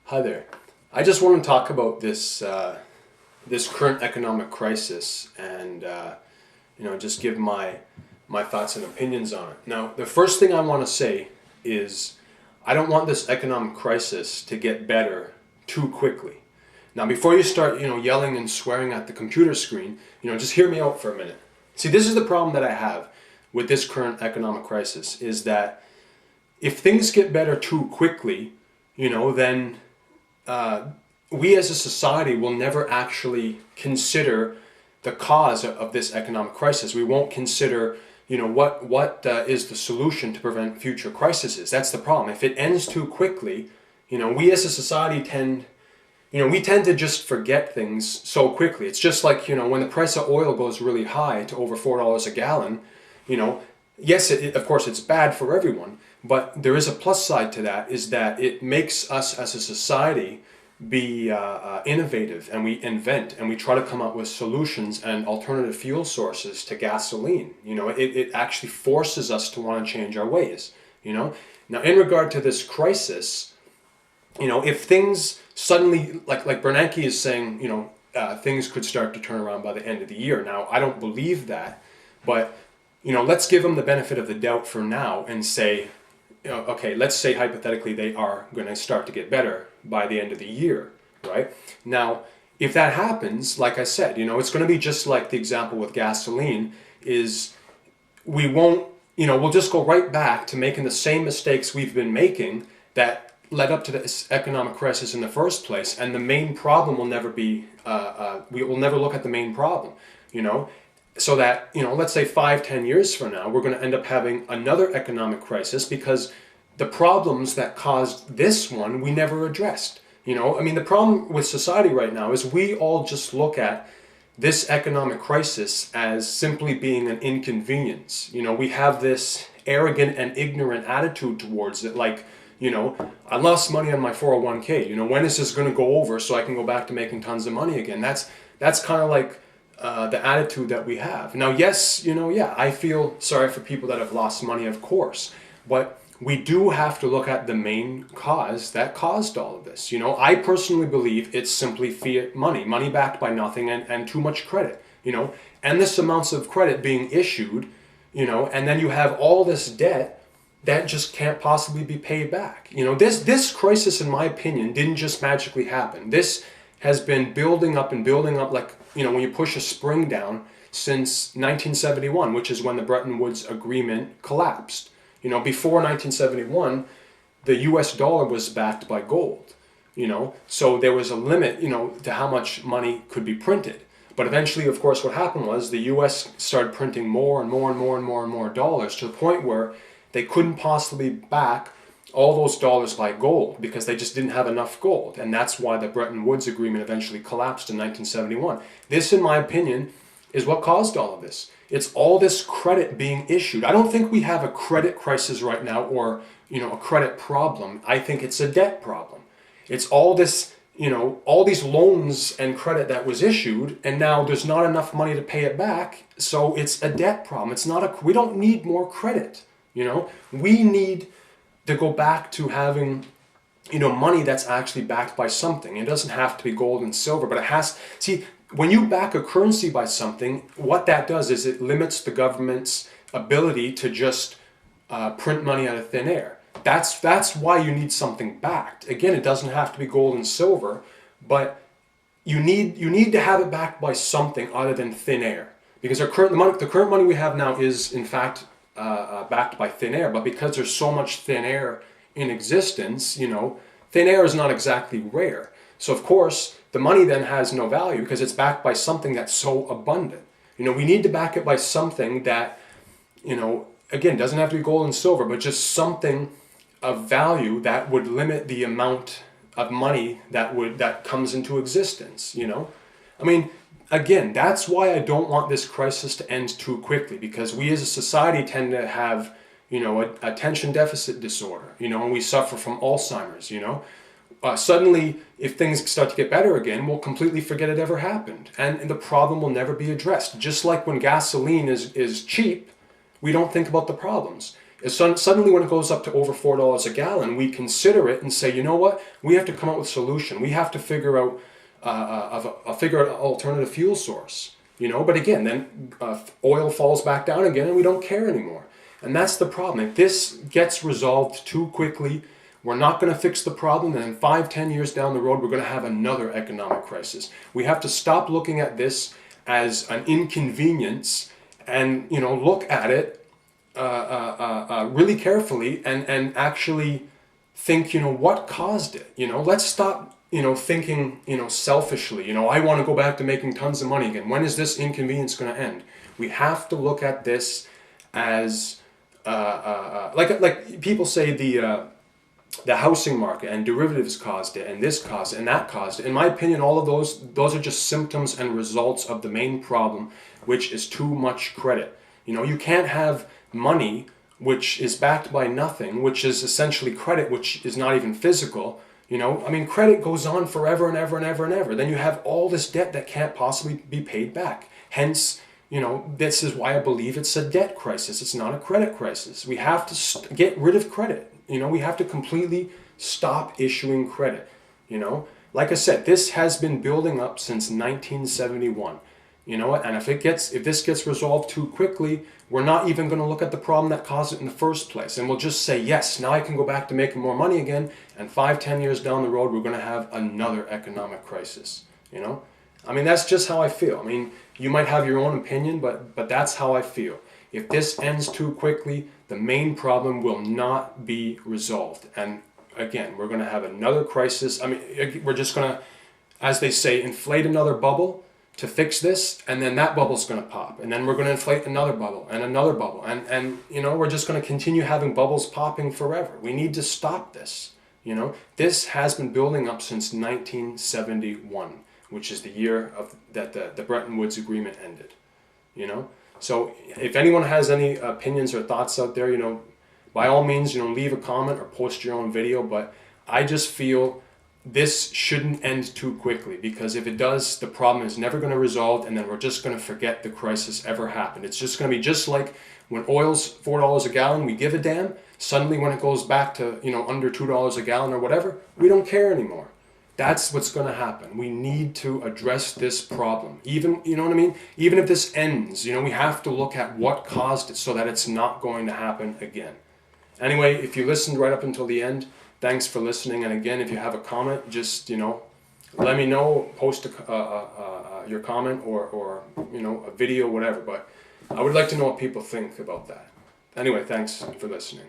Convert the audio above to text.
Hi there. I just want to talk about this current economic crisis and just give my thoughts and opinions on it. Now, the first thing I want to say is I don't want this economic crisis to get better too quickly. Now, before you start yelling and swearing at the computer screen, just hear me out for a minute. See, this is the problem that I have with this current economic crisis is that if things get better too quickly, then we as a society will never actually consider the cause of this economic crisis. We won't consider, what is the solution to prevent future crises. That's the problem. If it ends too quickly, we as a society tend to just forget things so quickly. It's just like, when the price of oil goes really high to over $4 a gallon, yes, of course it's bad for everyone, but there is a plus side to that, is that it makes us as a society be innovative, and we invent and we try to come up with solutions and alternative fuel sources to gasoline. It actually forces us to want to change our ways. Now in regard to this crisis, if things suddenly, like Bernanke is saying, things could start to turn around by the end of the year. Now, I don't believe that, but let's give them the benefit of the doubt for now and say, okay, let's say hypothetically they are going to start to get better by the end of the year, right? Now, if that happens, like I said, it's going to be just like the example with gasoline, is we won't, we'll just go right back to making the same mistakes we've been making that led up to this economic crisis in the first place, and the main problem will never be, we will never look at the main problem, so that, let's say 5-10 years from now, we're going to end up having another economic crisis because the problems that caused this one, we never addressed. The problem with society right now is we all just look at this economic crisis as simply being an inconvenience. We have this arrogant and ignorant attitude towards it, like, I lost money on my 401k, when is this going to go over so I can go back to making tons of money again? That's kind of like the attitude that we have. Now, yes, I feel sorry for people that have lost money, of course, but we do have to look at the main cause that caused all of this. I personally believe it's simply fiat money backed by nothing and too much credit, endless amounts of credit being issued, and then you have all this debt that just can't possibly be paid back. This crisis, in my opinion, didn't just magically happen. This has been building up like, when you push a spring down since 1971, which is when the Bretton Woods Agreement collapsed. Before 1971, the US dollar was backed by gold, so there was a limit, to how much money could be printed. But eventually, of course, what happened was the US started printing more and more and more and more and more dollars, to the point where they couldn't possibly back all those dollars by gold because they just didn't have enough gold. And that's why the Bretton Woods Agreement eventually collapsed in 1971. This, in my opinion, is what caused all of this. It's all this credit being issued. I don't think we have a credit crisis right now, or, a credit problem. I think it's a debt problem. It's all this, all these loans and credit that was issued, and now there's not enough money to pay it back. So it's a debt problem. We don't need more credit. We need to go back to having, money that's actually backed by something. It doesn't have to be gold and silver, but it has, see, when you back a currency by something, what that does is it limits the government's ability to just print money out of thin air. That's why you need something backed. Again, it doesn't have to be gold and silver, but you need to have it backed by something other than thin air. Because the current money we have now is, in fact, backed by thin air, but because there's so much thin air in existence, thin air is not exactly rare. So of course, the money then has no value because it's backed by something that's so abundant. We need to back it by something that, again, doesn't have to be gold and silver, but just something of value that would limit the amount of money that comes into existence, Again, that's why I don't want this crisis to end too quickly, because we as a society tend to have, attention deficit disorder, and we suffer from Alzheimer's, Suddenly, if things start to get better again, we'll completely forget it ever happened. And the problem will never be addressed. Just like when gasoline is cheap, we don't think about the problems. Suddenly when it goes up to over $4 a gallon, we consider it and say, you know what, we have to come up with a solution. We have to figure out an alternative fuel source. But again, then oil falls back down again and we don't care anymore. And that's the problem. If this gets resolved too quickly, we're not going to fix the problem, and then 5-10 years down the road, we're going to have another economic crisis. We have to stop looking at this as an inconvenience and, look at it really carefully and actually think, what caused it? Let's stop, thinking, selfishly. I want to go back to making tons of money again. When is this inconvenience going to end? We have to look at this as, like people say the housing market and derivatives caused it, and this caused it, and that caused it. In my opinion, all of those are just symptoms and results of the main problem, which is too much credit. You can't have money which is backed by nothing, which is essentially credit, which is not even physical. Credit goes on forever and ever and ever and ever. Then you have all this debt that can't possibly be paid back. Hence, this is why I believe it's a debt crisis. It's not a credit crisis. We have to get rid of credit. We have to completely stop issuing credit. Like I said, this has been building up since 1971. And if this gets resolved too quickly, we're not even going to look at the problem that caused it in the first place. And we'll just say, yes, now I can go back to making more money again. And 5-10 years down the road, we're going to have another economic crisis. That's just how I feel. You might have your own opinion, but that's how I feel. If this ends too quickly, the main problem will not be resolved. And again, we're going to have another crisis. We're just going to, as they say, inflate another bubble to fix this, and then that bubble's going to pop. And then we're going to inflate another bubble and another bubble. And we're just going to continue having bubbles popping forever. We need to stop this. This has been building up since 1971, which is the year that the Bretton Woods Agreement ended. So if anyone has any opinions or thoughts out there, by all means, leave a comment or post your own video. But I just feel this shouldn't end too quickly, because if it does, the problem is never going to resolve, and then we're just going to forget the crisis ever happened. It's just going to be just like when oil's $4 a gallon, we give a damn. Suddenly when it goes back to, under $2 a gallon or whatever, we don't care anymore. That's what's going to happen. We need to address this problem. Even, Even if this ends, we have to look at what caused it so that it's not going to happen again. Anyway, if you listened right up until the end, thanks for listening. And again, if you have a comment, just, let me know, post your comment or a video, whatever. But I would like to know what people think about that. Anyway, thanks for listening.